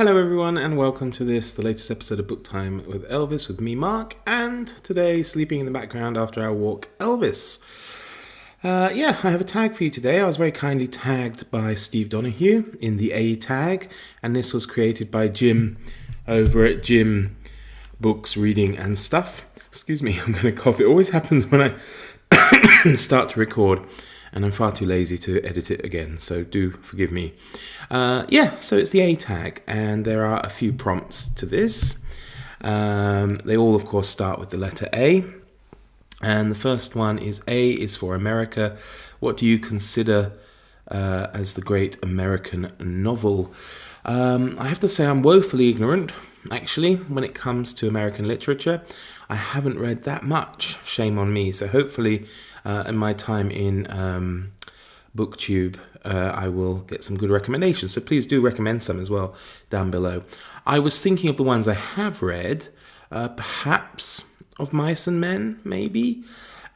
Hello everyone and welcome to the latest episode of Book Time with Elvis with me, Mark, and today, sleeping in the background after our walk, Elvis. I have a tag for you today. I was very kindly tagged by Steve Donoghue in the A tag, and this was created by Jim over at Jim Books, Reading and Stuff. Excuse me, I'm going to cough. It always happens when I start to record, and I'm far too lazy to edit it again, so do forgive me. So it's the A tag, and there are a few prompts to this. They all, of course, start with the letter A. And the first one is A is for America. What do you consider as the great American novel? I have to say I'm woefully ignorant, actually, when it comes to American literature. I haven't read that much, shame on me. So hopefully in my time in BookTube, I will get some good recommendations. So please do recommend some as well down below. I was thinking of the ones I have read, perhaps Of Mice and Men, maybe.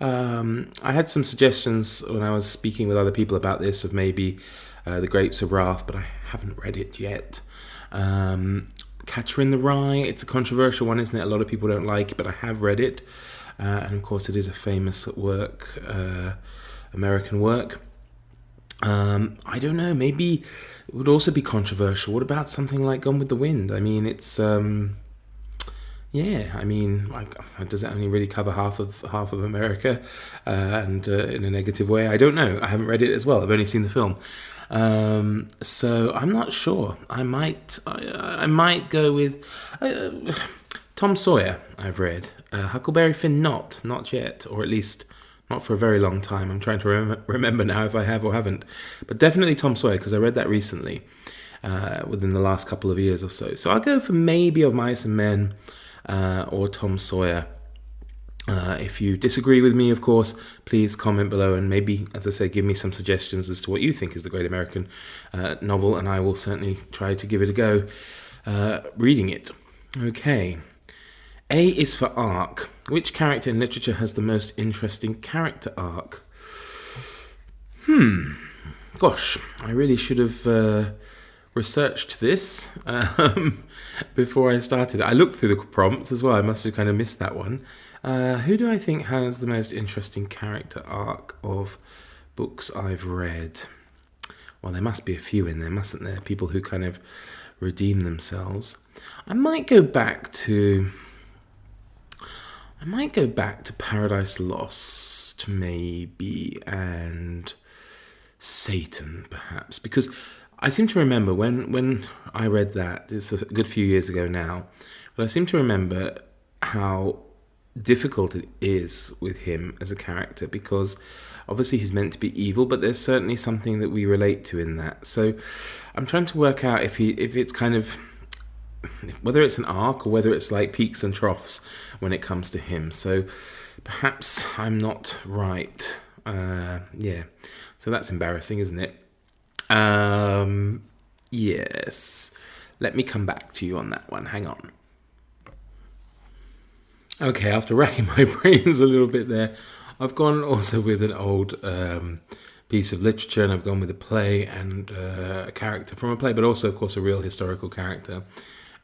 I had some suggestions when I was speaking with other people about this of maybe The Grapes of Wrath, but I haven't read it yet. Catcher in the Rye, it's a controversial one, isn't it? A lot of people don't like it, but I have read it. And of course it is a famous work, American work. I don't know, maybe it would also be controversial. What about something like Gone with the Wind? I mean, it's... does that only really cover half of America, and in a negative way? I don't know. I haven't read it as well. I've only seen the film, so I'm not sure. I might go with Tom Sawyer. I've read Huckleberry Finn, not yet, or at least not for a very long time. I'm trying to remember now if I have or haven't, but definitely Tom Sawyer because I read that recently, within the last couple of years or so. So I'll go for maybe Of Mice and Men. Or Tom Sawyer. If you disagree with me, of course, please comment below and maybe, as I say, give me some suggestions as to what you think is the great American novel, and I will certainly try to give it a go reading it. Okay. A is for arc. Which character in literature has the most interesting character arc? Gosh, I really should have researched this before I started. I looked through the prompts as well. I must have kind of missed that one. Who do I think has the most interesting character arc of books I've read? Well, there must be a few in there, mustn't there? People who kind of redeem themselves. I might go back to Paradise Lost, maybe, and Satan, perhaps, because I seem to remember when I read that, it's a good few years ago now, but I seem to remember how difficult it is with him as a character, because obviously he's meant to be evil, but there's certainly something that we relate to in that. So I'm trying to work out if it's kind of, whether it's an arc or whether it's like peaks and troughs when it comes to him. So perhaps I'm not right. So that's embarrassing, isn't it? Yes. Let me come back to you on that one. Hang on. Okay, after racking my brains a little bit there, I've gone also with an old piece of literature, and I've gone with a play and a character from a play, but also, of course, a real historical character.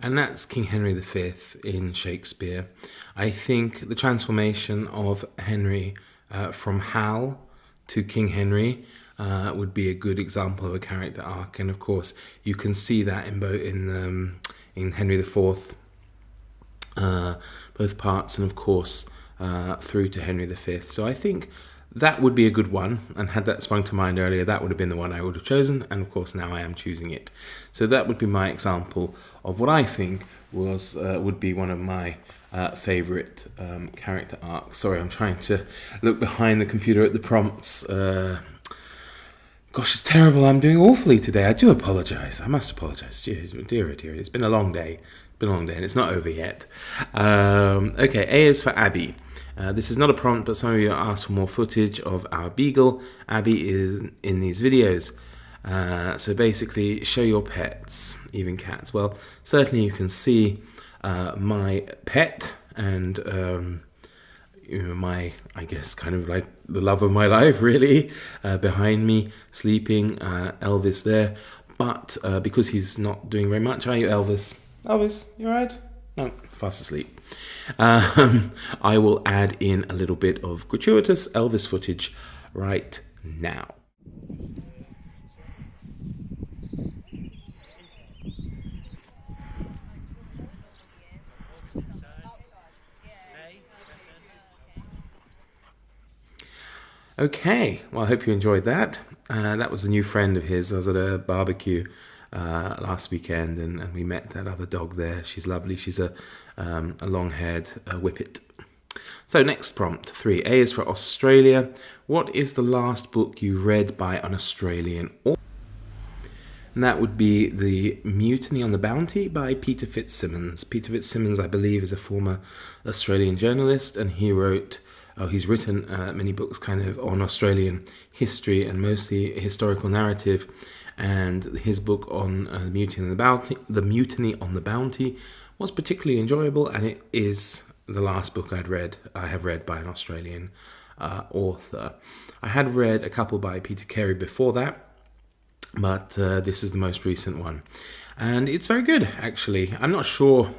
And that's King Henry V in Shakespeare. I think the transformation of Henry from Hal to King Henry would be a good example of a character arc, and of course you can see that in Henry IV, both parts, and of course through to Henry V. So I think that would be a good one, and had that sprung to mind earlier, that would have been the one I would have chosen, and of course now I am choosing it. So that would be my example of what I think would be one of my favourite character arcs. Sorry, I'm trying to look behind the computer at the prompts. Gosh, it's terrible. I'm doing awfully today. I do apologise. I must apologise. Dear. It's been a long day. And it's not over yet. Okay, A is for Abby. This is not a prompt, but some of you asked for more footage of our beagle. Abby is in these videos. So basically, show your pets, even cats. Well, certainly you can see my pet and my, I guess, kind of like the love of my life, really, behind me, sleeping, Elvis there. But because he's not doing very much, are you, Elvis? Elvis, you alright? No, fast asleep. I will add in a little bit of gratuitous Elvis footage right now. Okay, well, I hope you enjoyed that. That was a new friend of his. I was at a barbecue last weekend, and we met that other dog there. She's lovely. She's a long-haired whippet. So next prompt 3. A is for Australia. What is the last book you read by an Australian author? And that would be The Mutiny on the Bounty by Peter Fitzsimmons. Peter Fitzsimmons, I believe, is a former Australian journalist, and he's written many books kind of on Australian history and mostly historical narrative. And his book on the Mutiny on the Bounty was particularly enjoyable, and it is the last book I have read by an Australian author. I had read a couple by Peter Carey before that, but this is the most recent one, and it's very good, actually. I'm not sure.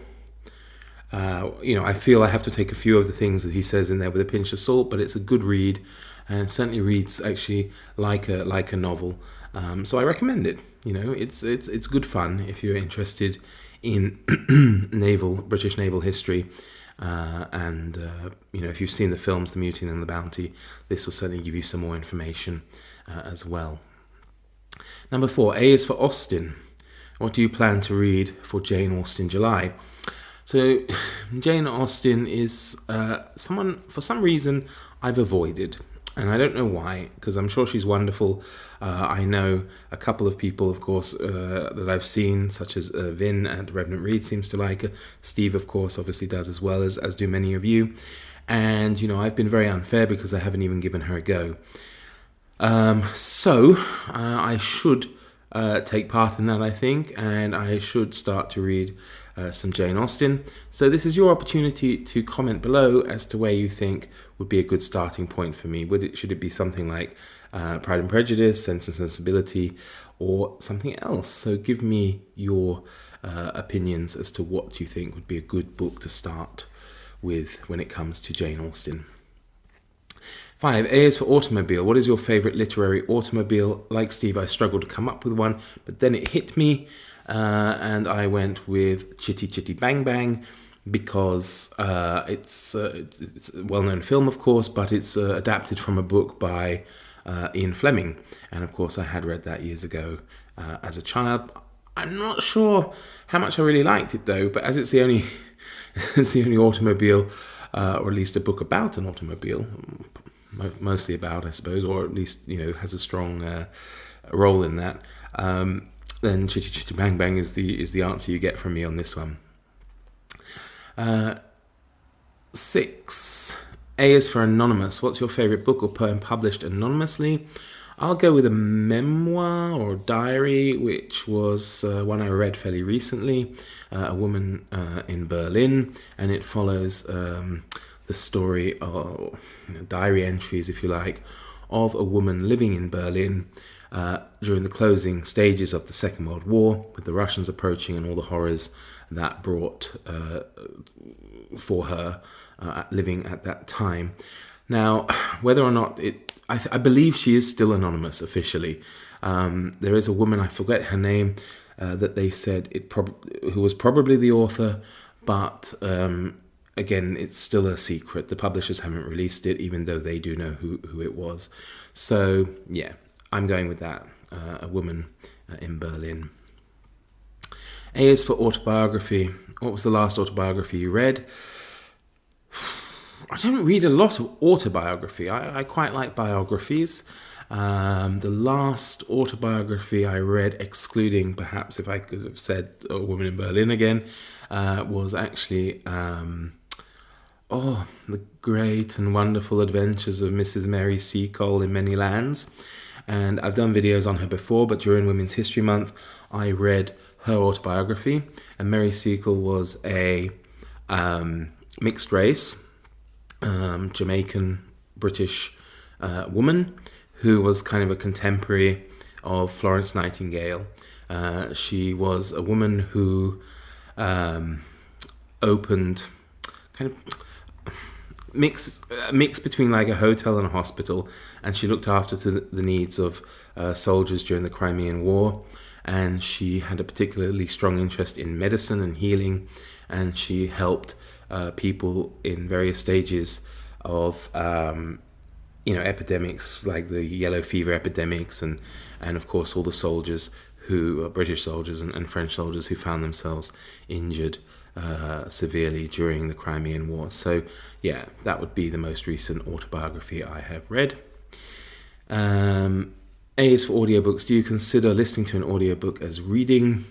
I feel I have to take a few of the things that he says in there with a pinch of salt, but it's a good read, and it certainly reads actually like a novel. So I recommend it. It's good fun if you're interested in British naval history, and if you've seen the films The Mutiny and the Bounty, this will certainly give you some more information as well. Number 4, A is for Austen. What do you plan to read for Jane Austen July? So Jane Austen is someone, for some reason, I've avoided. And I don't know why, because I'm sure she's wonderful. I know a couple of people, of course, that I've seen, such as Vin at Revenant Read seems to like her. Steve, of course, obviously does as well, as do many of you. And, I've been very unfair because I haven't even given her a go. So I should take part in that, I think, and I should start to read some Jane Austen. So this is your opportunity to comment below as to where you think would be a good starting point for me. Should it be something like Pride and Prejudice, Sense and Sensibility, or something else? So give me your opinions as to what you think would be a good book to start with when it comes to Jane Austen. 5. A is for automobile. What is your favourite literary automobile? Like Steve, I struggled to come up with one, but then it hit me, and I went with Chitty Chitty Bang Bang, because it's a well-known film, of course, but it's adapted from a book by Ian Fleming. And of course, I had read that years ago as a child. I'm not sure how much I really liked it, though, but as it's the only, it's the only automobile, or at least a book about an automobile, mostly about, I suppose, or at least, has a strong role in that, then Chitty Chitty Bang Bang is the answer you get from me on this one. 6. A is for anonymous. What's your favourite book or poem published anonymously? I'll go with a memoir or diary, which was one I read fairly recently, A Woman in Berlin, and it follows the story of diary entries, if you like, of a woman living in Berlin during the closing stages of the Second World War, with the Russians approaching and all the horrors that brought for her living at that time. Now, whether or not I believe she is still anonymous officially. There is a woman, I forget her name, that they said who was probably the author, but again, it's still a secret. The publishers haven't released it, even though they do know who it was. So, yeah, I'm going with that. A Woman in Berlin. A is for autobiography. What was the last autobiography you read? I don't read a lot of autobiography. I quite like biographies. The last autobiography I read, excluding perhaps if I could have said A Woman in Berlin again, was actually The Great and Wonderful Adventures of Mrs. Mary Seacole in Many Lands. And I've done videos on her before, but during Women's History Month, I read her autobiography. And Mary Seacole was a mixed race, Jamaican British woman who was kind of a contemporary of Florence Nightingale. She was a woman who opened kind of mix between like a hotel and a hospital, and she looked after the needs of soldiers during the Crimean War. And she had a particularly strong interest in medicine and healing, and she helped people in various stages of epidemics like the yellow fever epidemics, and of course all the soldiers who British soldiers and French soldiers who found themselves injured severely during the Crimean War. So yeah, that would be the most recent autobiography I have read. A is for audiobooks. Do you consider listening to an audiobook as reading?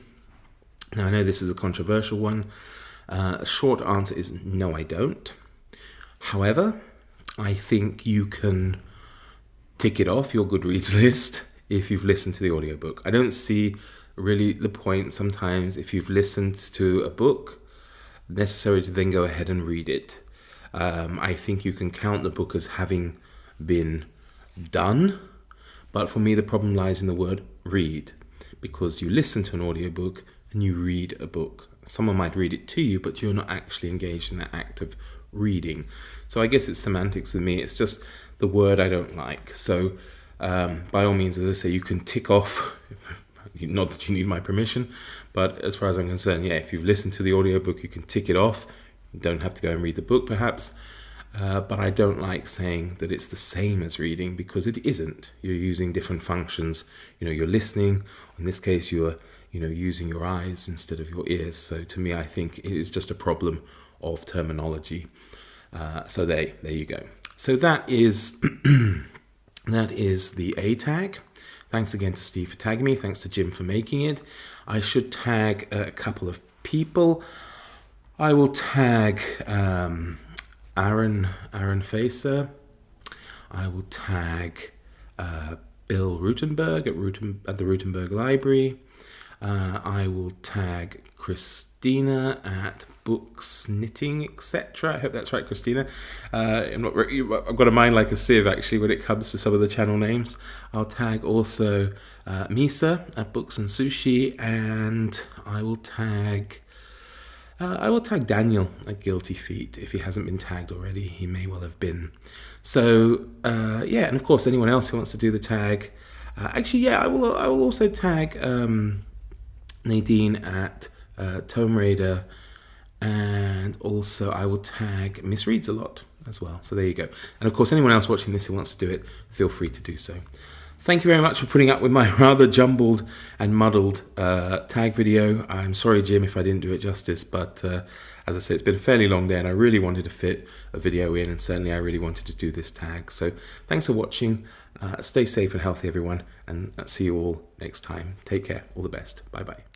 Now, I know this is a controversial one. A short answer is no, I don't. However, I think you can tick it off your Goodreads list if you've listened to the audiobook. I don't see really the point sometimes, if you've listened to a book, necessary to then go ahead and read it. I think you can count the book as having been done. But for me, the problem lies in the word read, because you listen to an audiobook and you read a book. Someone might read it to you, but you're not actually engaged in that act of reading. So I guess it's semantics with me. It's just the word I don't like. So by all means, as I say, you can tick off, not that you need my permission, but as far as I'm concerned, yeah, if you've listened to the audiobook, you can tick it off. You don't have to go and read the book, perhaps. But I don't like saying that it's the same as reading, because it isn't. You're using different functions. You're listening. In this case, you're using your eyes instead of your ears. So to me, I think it is just a problem of terminology. So there you go. So that is that is the A tag. Thanks again to Steve for tagging me. Thanks to Jim for making it. I should tag a couple of people. I will tag Aaron Facer. I will tag Bill Rutenberg at the Rutenberg Library. I will tag Christina at Books Knitting, etc. I hope that's right, Christina. I've got a mind like a sieve actually when it comes to some of the channel names. I'll tag also Misa at Books and Sushi, and I will tag Daniel at Guilty Feet. If he hasn't been tagged already, he may well have been. So yeah, and of course anyone else who wants to do the tag. I will also tag Nadine at Tome Raider, and also I will tag Miss Reads a Lot as well. So there you go. And of course anyone else watching this who wants to do it, feel free to do so. Thank you very much for putting up with my rather jumbled and muddled tag video. I'm sorry, Jim, if I didn't do it justice, but as I say, it's been a fairly long day and I really wanted to fit a video in, and certainly I really wanted to do this tag. So thanks for watching. Stay safe and healthy, everyone, and see you all next time. Take care. All the best. Bye-bye.